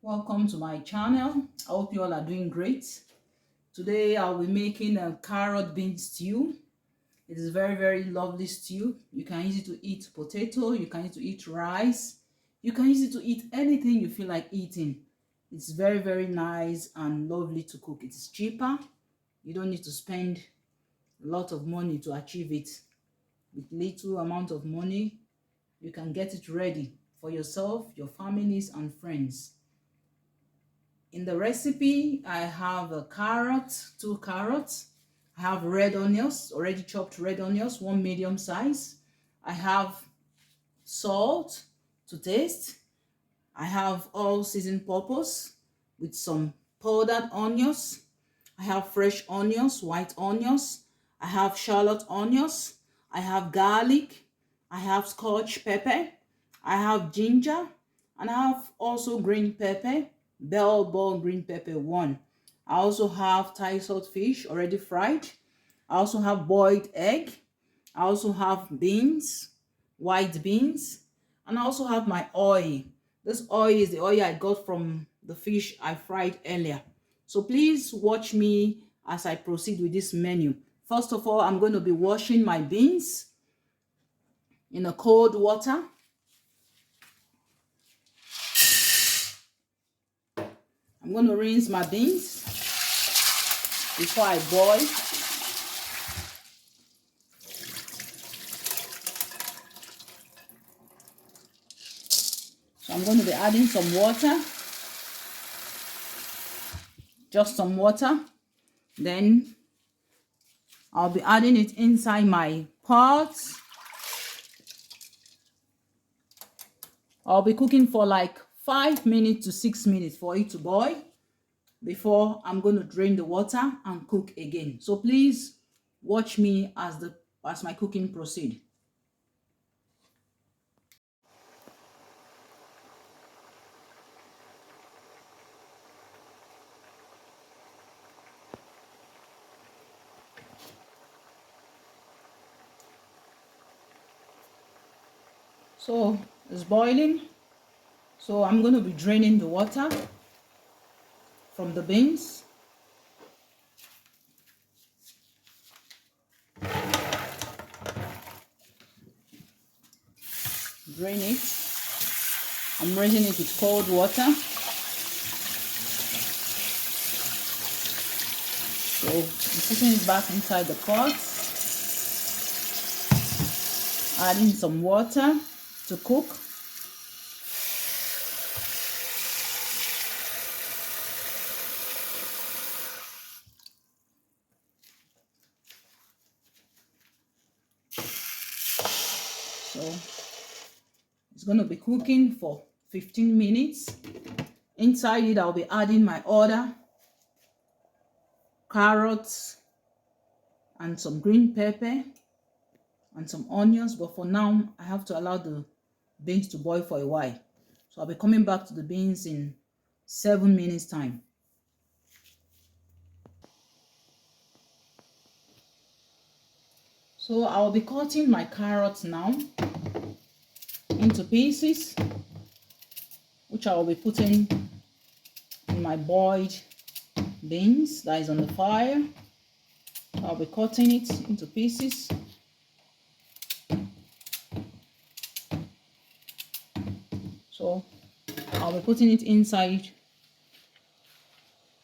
Welcome to my channel. I hope you all are doing great. Today I'll be making a carrot bean stew. It is very lovely stew. You can use it to eat potato, you can use it to eat rice, you can use it to eat anything you feel like eating. It's very nice and lovely to cook. It's cheaper. You don't need to spend a lot of money to achieve it. With little amount of money, you can get it ready for yourself, your families and friends. In the recipe, I have a carrot, 2 carrots. I have red onions, already chopped red onions, 1 medium size. I have salt to taste. I have all season purpose with some powdered onions. I have fresh onions, white onions. I have shallot onions. I have garlic. I have scotch pepper. I have ginger. And I have also green pepper, bell green pepper 1. I also have Titus fish already fried. I also have boiled egg. I also have beans, white beans. And I also have my oil. This oil is the oil I got from the fish I fried earlier. So please watch me as I proceed with this menu. First of all, I'm going to be washing my beans in a cold water. I'm going to rinse my beans before I boil. So I'm going to be adding some water, just some water. Then I'll be adding it inside my pot. I'll be cooking for like 5 minutes to 6 minutes for it to boil before I'm going to drain the water and cook again. So please watch me as my cooking proceed. So it's boiling. So I'm going to be draining the water from the beans. Drain it. I'm rinsing it with cold water. So I'm putting it back inside the pot. Adding some water to cook. So it's going to be cooking for 15 minutes. Inside it, I'll be adding my other carrots and some green pepper and some onions. But for now, I have to allow the beans to boil for a while. So I'll be coming back to the beans in 7 minutes time. So I'll be cutting my carrots now into pieces, which I will be putting in my boiled beans that is on the fire. I'll be cutting it into pieces. So I'll be putting it inside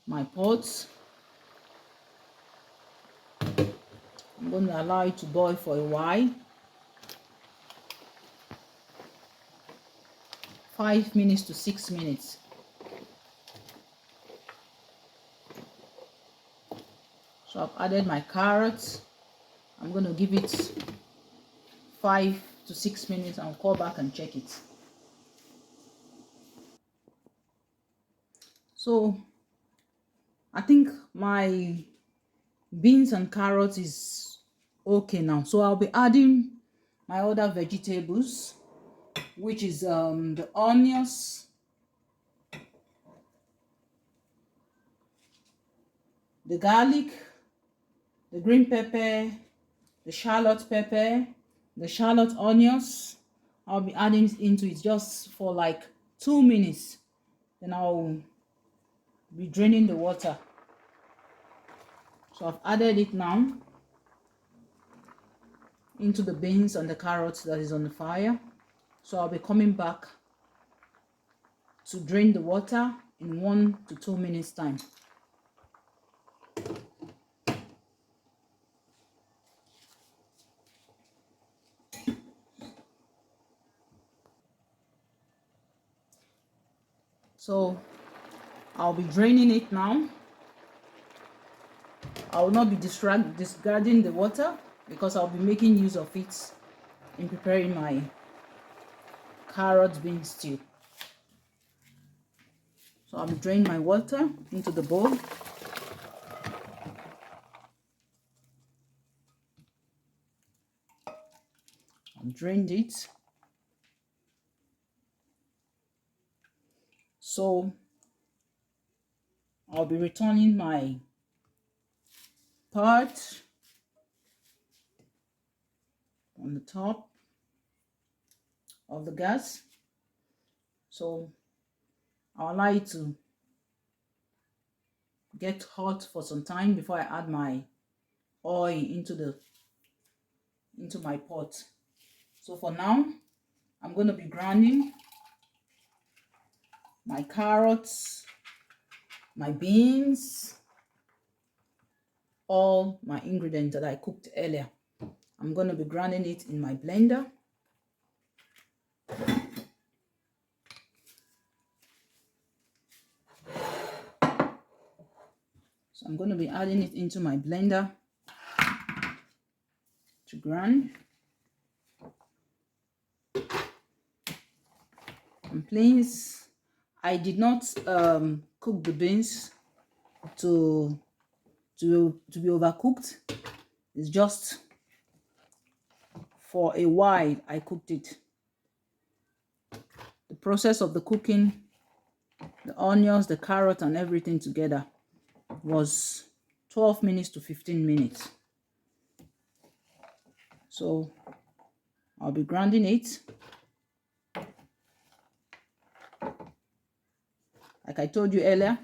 my pot. I'm going to allow it to boil for a while. 5 minutes to 6 minutes. So I've added my carrots. I'm going to give it 5 to 6 minutes and I'll call back and check it. So I think my beans and carrots is okay now. So I'll be adding my other vegetables, which is the onions, the garlic, the green pepper, the shallot pepper, the shallot onions. I'll be adding into it just for like 2 minutes. Then I'll be draining the water. So I've added it now into the beans and the carrots that is on the fire. So I'll be coming back to drain the water in 1 to 2 minutes time. So I'll be draining it now. I will not be discarding the water because I'll be making use of it in preparing my carrot bean stew. So I'll be draining my water into the bowl. I've drained it. So I'll be returning my pot on the top of the gas. So I'll allow it to get hot for some time before I add my oil into my pot. So for now, I'm going to be grinding my carrots, my beans, all my ingredients that I cooked earlier. I'm going to be grinding it in my blender. So I'm going to be adding it into my blender to grind. And please, I did not cook the beans to be overcooked. It's just for a while I cooked it. The process of the cooking, the onions, the carrot and everything together was 12 minutes to 15 minutes. So I'll be grinding it. Like I told you earlier,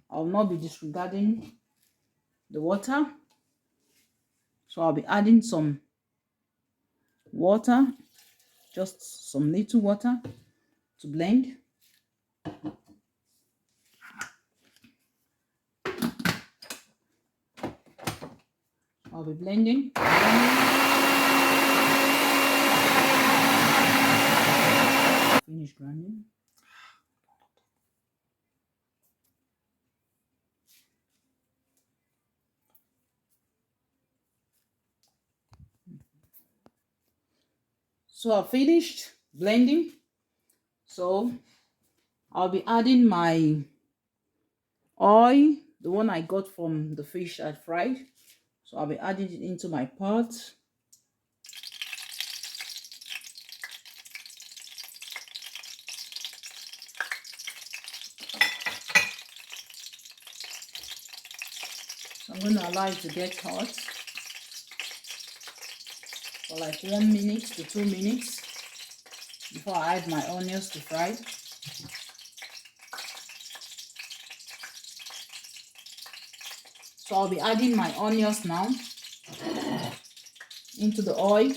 I'll not be disregarding the water. So I'll be adding some water, just some little water to blend. I'll be blending. Finish grinding. So I've finished blending. So I'll be adding my oil, the one I got from the fish I fried. So I'll be adding it into my pot. So I'm going to allow it to get hot for like 1 minute to 2 minutes before I add my onions to fry. So I'll be adding my onions now into the oil.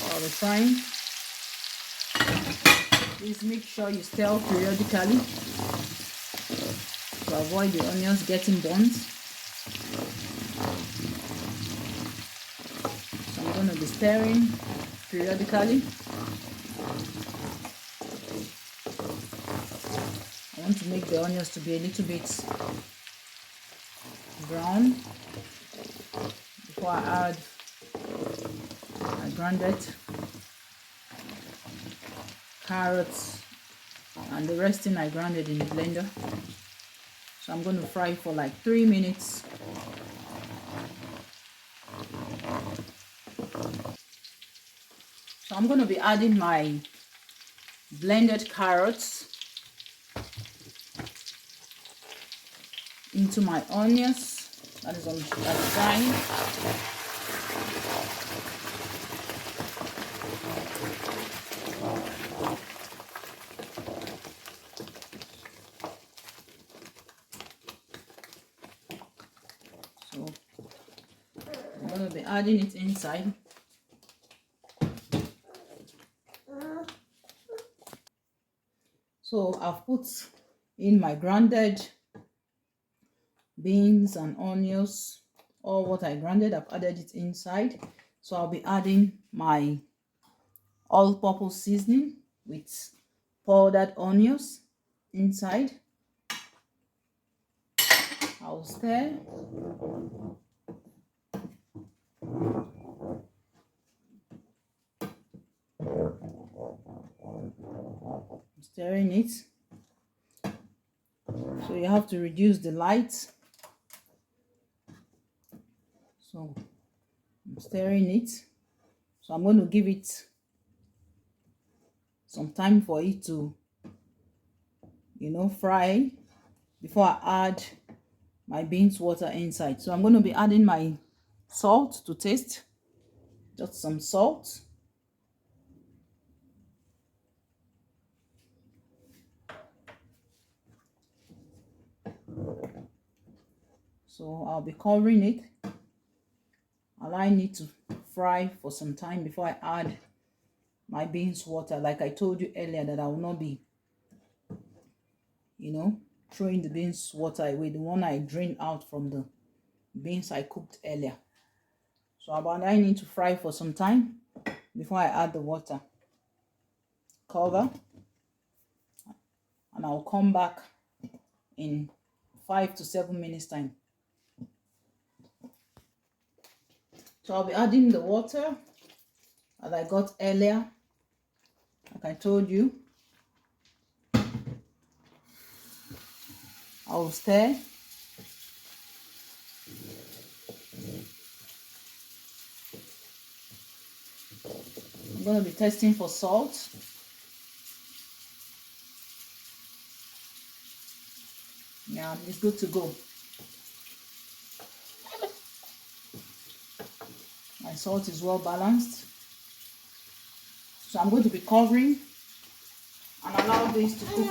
I'll be frying. Please make sure you stir periodically to avoid the onions getting burnt. So I'm going to be stirring periodically. I want to make the onions to be a little bit brown before I add my groundnut, carrots and the resting I grounded in the blender. So I'm going to fry for like 3 minutes. So I'm going to be adding my blended carrots into my onions. That is on that frying. So I'm going to be adding it inside. So I've put in my grounded beans and onions, all what I grounded. I've added it inside. So I'll be adding my all-purpose seasoning with powdered onions inside. I'll stir. Stirring it. So you have to reduce the light. So I'm stirring it. So I'm going to give it some time for it to, fry before I add my beans water inside. So I'm going to be adding my salt to taste. Just some salt. So I'll be covering it, allowing it to fry for some time before I add my beans water. Like I told you earlier, that I will not be, throwing the beans water away, the one I drained out from the beans I cooked earlier. So I'm allowing it to fry for some time before I add the water. Cover, and I'll come back in 5 to 7 minutes time. So I'll be adding the water that I got earlier, like I told you. I'll stir. I'm going to be testing for salt. Yeah, it's good to go. My salt is well balanced. So I'm going to be covering and allow this to cook.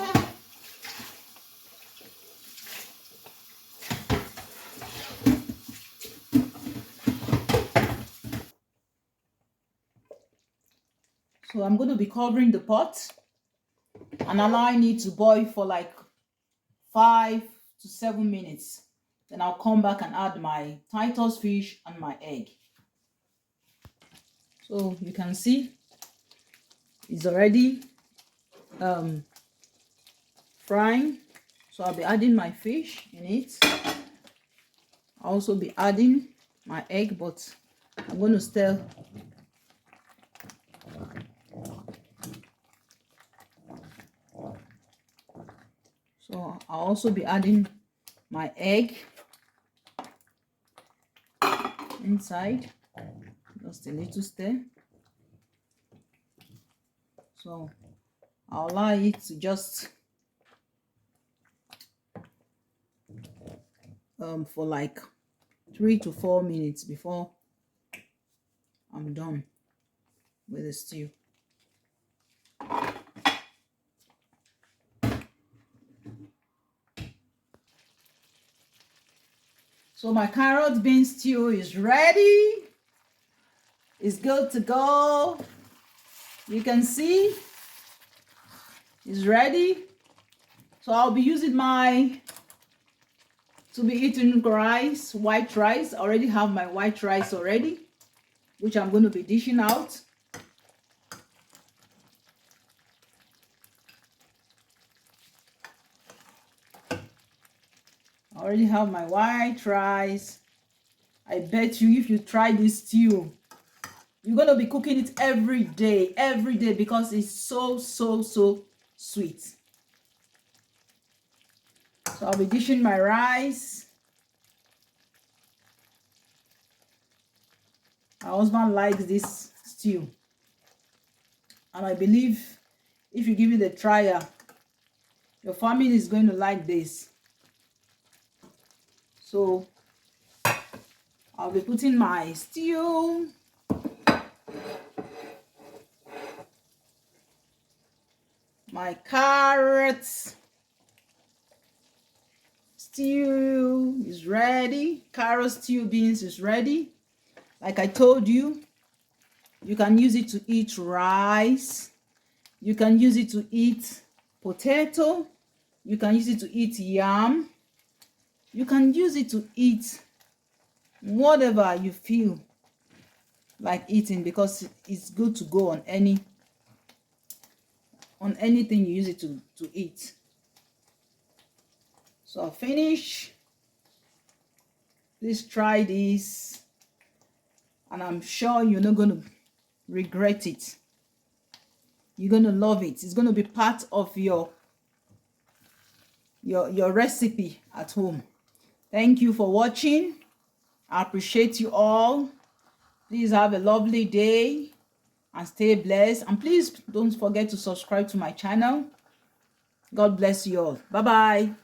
So I'm going to be covering the pot and allowing it to boil for like 5 to 7 minutes. Then I'll come back and add my Titus fish and my egg. So you can see it's already frying. So I'll be adding my fish in it. I'll also be adding my egg, but I'm going to stir. So I'll also be adding my egg inside, just a little stir. So I'll allow it to just for like 3 to 4 minutes before I'm done with the stew. So my carrot bean stew is ready. It's good to go. You can see it's ready. So I'll be using my to be eaten rice, white rice. I already have my white rice already, which I'm going to be dishing out. I already have my white rice. I bet you if you try this stew, you're going to be cooking it every day, because it's so sweet. So I'll be dishing my rice. My husband likes this stew, and I believe if you give it a try, your family is going to like this. So I'll be putting my stew. My carrots. Stew is ready. Carrot stew beans is ready. Like I told you, you can use it to eat rice. You can use it to eat potato. You can use it to eat yam. You can use it to eat whatever you feel like eating, because it's good to go on anything you use it to eat. So I'll finish. Please try this, and I'm sure you're not going to regret it. You're going to love it. It's going to be part of your recipe at home. Thank you for watching. I appreciate you all. Please have a lovely day and stay blessed. And please don't forget to subscribe to my channel. God bless you all. Bye-bye.